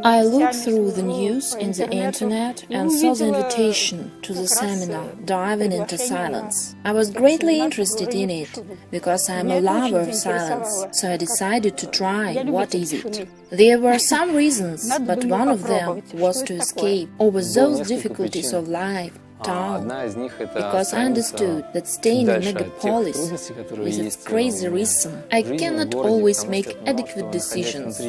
I looked through the news in the internet and saw the invitation to the seminar Diving into Silence. I was greatly interested in it, because I am a lover of silence, so I decided to try what is it. There were some reasons, but one of them was to escape over those difficulties of life. Town, because I understood that staying in a megapolis with its crazy rhythm, I cannot always make adequate decisions.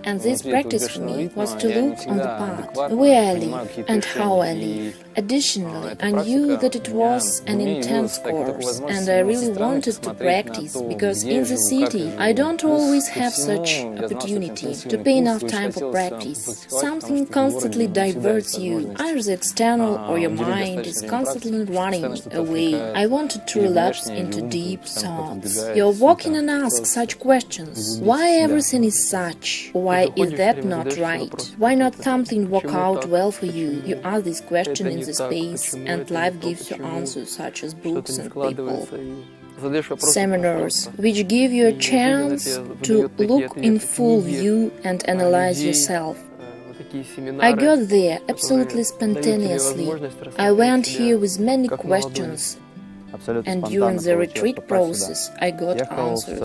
And this practice for me was to look on the path, where I live and how I live. Additionally, I knew that it was an intense course, and I really wanted to practice, because in the city I don't always have such opportunity to pay enough time for practice. Something constantly diverts you, either the external or your mind is constantly running away. I wanted to relapse into deep thoughts. You're walking and ask such questions. Why everything is such? Why is that not right? Why not something work out well for you? You ask this question in the space, and life gives you answers such as books and people. Seminars, which give you a chance to look in full view and analyze yourself. I got there absolutely spontaneously. I went here with many questions, and during the retreat process I got answers.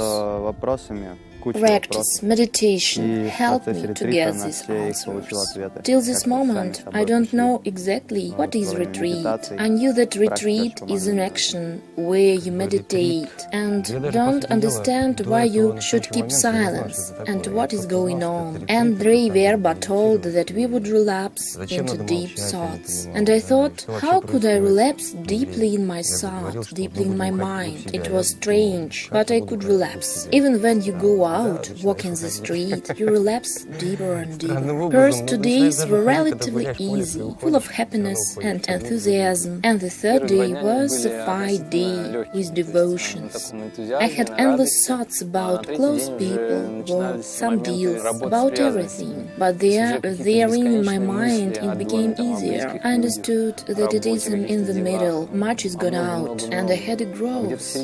Practice, meditation helped me to get these answers. Till this moment, I don't know exactly what is retreat. I knew that retreat is an action where you meditate and don't understand why you should keep silence and what is going on. And Andrei Verba told that we would relapse into deep thoughts. And I thought, how could I relapse deeply in my thought, deeply in my mind? It was strange, but I could relapse. Even when you go out, walking the street, you relapse deeper and deeper. First 2 days were relatively easy, full of happiness and enthusiasm, and the third day was a fine day with devotions. I had endless thoughts about close people, work, some deals, about everything, but therein in my mind it became easier. I understood that it is in the middle, much is gone out, and I had a growth.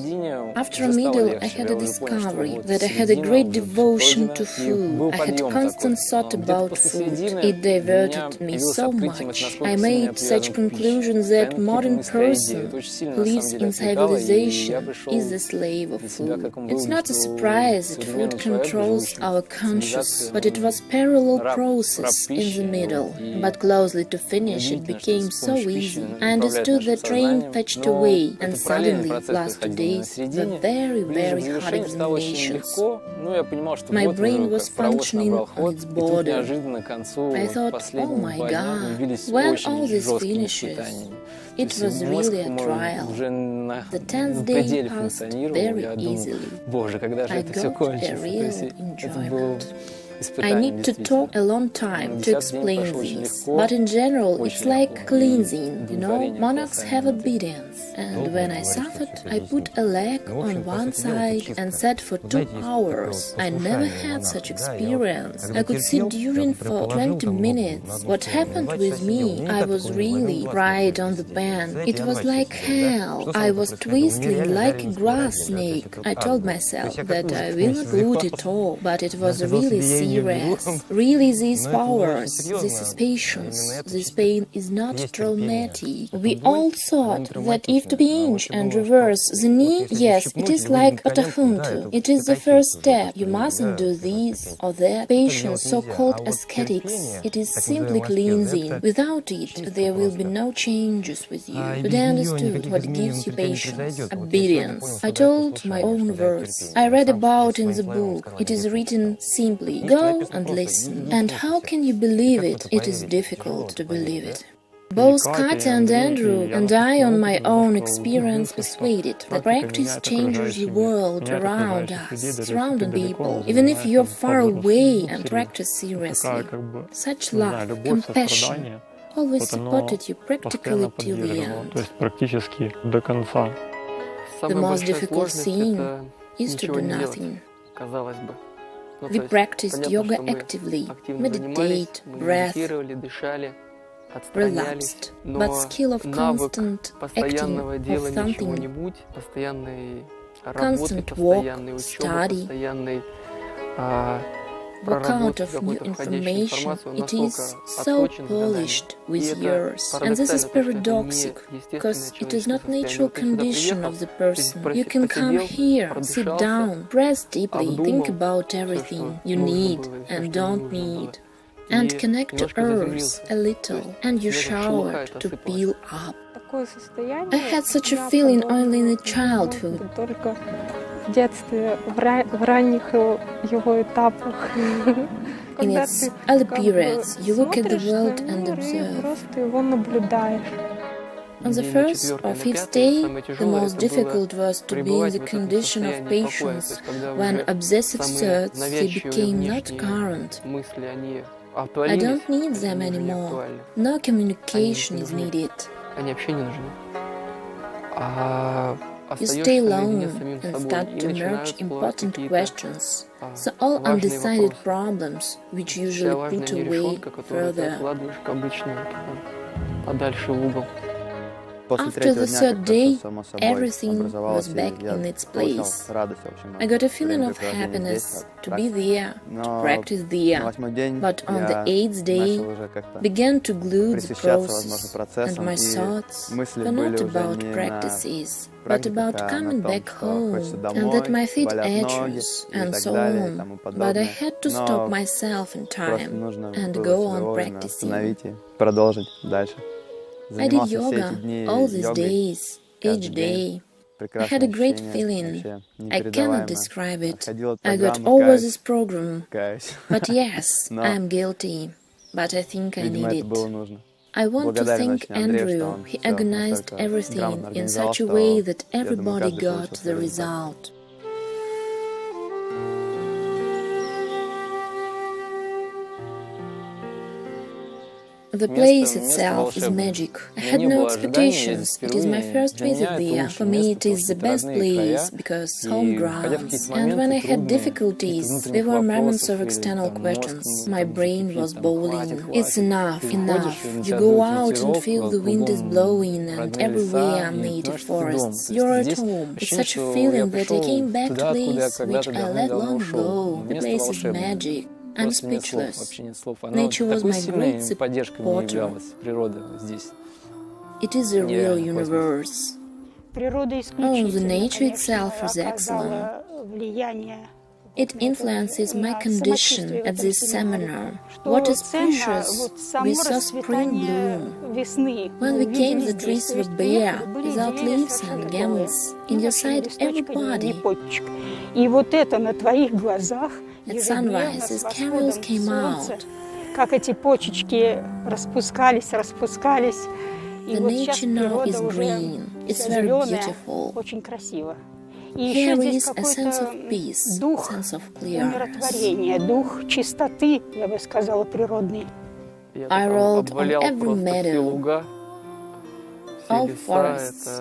After a middle, I had a discovery that I had a great devotion to food. I had constant thought about food. It diverted me so much. I made such conclusions that modern person who lives in civilization is the slave of food. It's not a surprise that food controls our conscience, but it was parallel process in the middle. But closely to finish it became so easy. I understood the train fetched away, and suddenly, last 2 days, were very, very hard examinations. My brain was functioning on its border. I thought, oh my God, when all this finishes? It was really a trial. The 10th day passed very easily. I got a real enjoyment. I need to talk a long time to explain this, but in general it's like cleansing, monarchs have obedience, and when I suffered, I put a leg on one side and sat for 2 hours. I never had such experience. I could sit during for 20 minutes. What happened with me? I was really right on the pen. It was like hell. I was twisting like a grass snake. I told myself that I will not lose it all, but it was really serious. Really, these powers, this is patience, this pain is not traumatic. We all thought that if to pinch and reverse the knee, yes, it is like patahuntu. It is the first step. You mustn't do this or that. Patience, so-called ascetics, it is simply cleansing. Without it, there will be no changes with you. But I understood what gives you patience. Obedience. I told my own words. I read about in the book. It is written simply. Go and listen. And how can you believe it? It is difficult to believe it. Both Katya and Andrew and I on my own experience persuaded that practice changes the world around us, surrounding people, even if you're far away and practice seriously. Such love, compassion, always supported you practically till the end. The most difficult thing is to do nothing. We practiced yoga actively, meditate, breath, relapsed, but skill of constant acting of something, constant walk, study, walk out of new information, it is so polished with years. And this is paradoxic, because it is not natural condition of the person. You can come here, sit down, breathe deeply, think about everything you need and don't need, and connect to earth a little, and you showered to peel up. I had such a feeling only in childhood. In its early periods, you look at the world and observe. On the first or fifth day, the most difficult was to be in the condition of patience, when obsessive thoughts they became not current. I don't need them anymore. No communication is needed. You stay alone and start to merge important questions, so all undecided problems, which usually put away further. After the third day, everything was back in its place. I got a feeling of happiness to be there, to practice there, but on the eighth day began to glue the process, and my thoughts were not about practices, but about coming back home, and that my feet itches, and so on. But I had to stop myself in time and go on practicing. I did yoga all these days, each day. I had a great feeling. I cannot describe it. I got over this program. But yes, I am guilty. But I think I need it. I want to thank Andrew. He organized everything in such a way that everybody got the result. The place itself is magic. I had no expectations. It is my first visit there. For me it is the best place, because home grounds. And when I had difficulties, there were moments of external questions. My brain was bowling. It's enough, enough. You go out and feel the wind is blowing, and everywhere are native forests. You're at home. It's such a feeling that I came back to a place which I left long ago. The place is magic. I'm speechless. Nature was my great supporter. It is a real universe. Oh, the nature itself is excellent. It influences my condition at this seminar. What is precious? We saw spring bloom. When we came, the trees were bare, without leaves and gambles. In your sight, everybody. At sunrise, as carols came out, the nature now is green. It's very beautiful. Here is a sense of peace, sense of clearness. I rode on every meadow, all forests.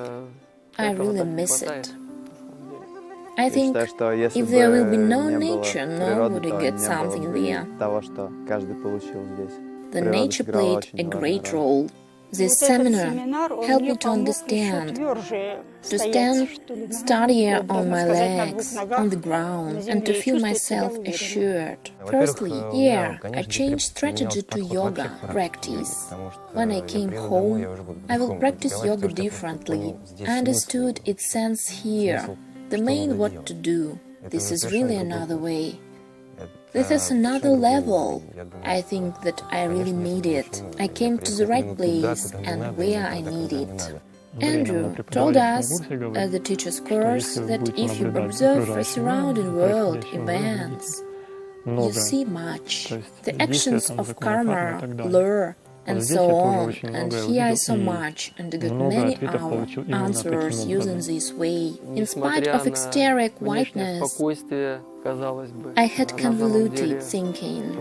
I really miss it. I think if there will be no nature, nobody gets something there. The nature played a great role. This seminar helped me to understand, to stand steadier on my legs, on the ground, and to feel myself assured. Firstly, I changed strategy to yoga practice. When I came home, I will practice yoga differently. I understood its sense here. The main what to do. This is really another way. This is another level. I think that I really need it. I came to the right place and where I need it. Andrew told us at the teacher's course that if you observe the surrounding world events, you see much. The actions of karma, lure, and so on, and here I saw much and got many answers using this way. In spite of exterior quietness, I had convoluted thinking.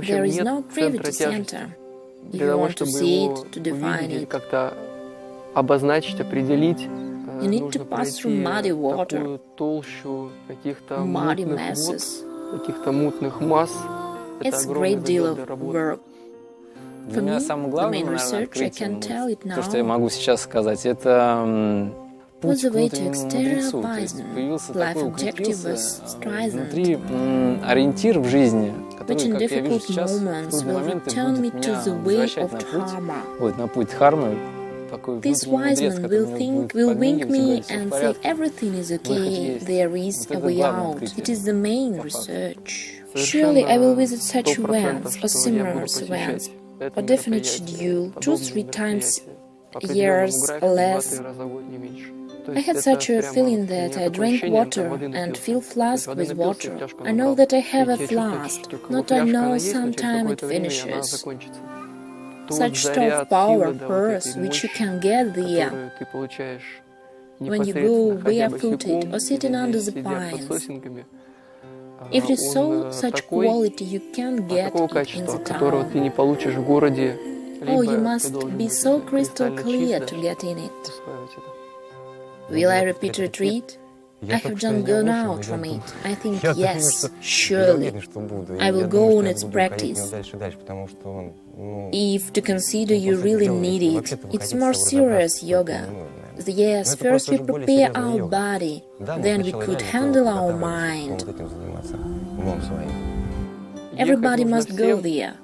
There is no privity center. If you want to see it, to define it, you need to pass through muddy water, muddy masses. It's a great deal of work. For me, the main research, I can tell it now. was a way to exterior Weisen. Life objective was Streisand, which in difficult moments will return me to the way of Dharma. This wise man will wink me and say everything is okay, there is a way out. It is the main research. Surely I will visit such events or similar events, or definite schedule, 2-3 times a year or less. I had such a feeling that I drank water and fill flask with water. I know that I have a flask, not I know sometime it finishes. Such stuff power purse which you can get there when you go barefooted or sitting under the pines. If you saw such quality, you can't get it in the town. Oh, you must be so crystal clear to get in it. Will I repeat retreat? I have just gone out from it. I think yes, surely. I will go on its practice. If to consider you really need it, it's more serious yoga. Yes, first we prepare our body, then we could handle our mind. Everybody must go there.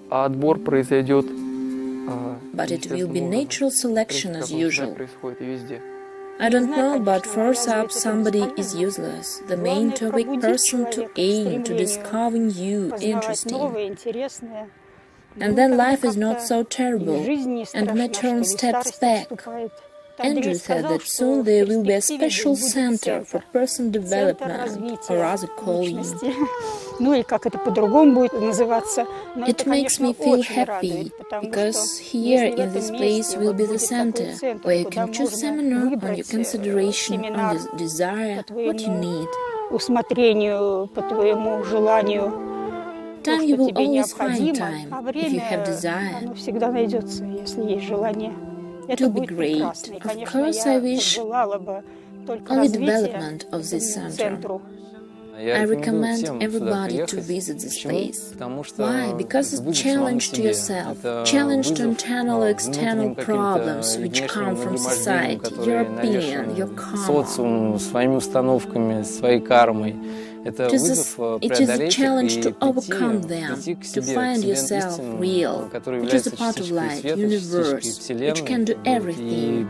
But it will be natural selection as usual. I don't know, but first up somebody is useless. The main topic person to aim to discovering you interesting. And then life is not so terrible, and my turn steps back. Andrew said that soon there will be a special center for person development, or rather calling. It makes me feel happy, because here in this place will be the center, where you can choose seminar on your consideration, on your desire, what you need. Time you will always find time, if you have desire. It will be great. Of course, I wish only development of this center. I recommend everybody to visit this place. Why? Because it's a challenge to yourself, challenge to internal or external problems which come from society, your opinion, your karma. It is a challenge to overcome them, to find yourself real, which is a part of life, universe, which can do everything.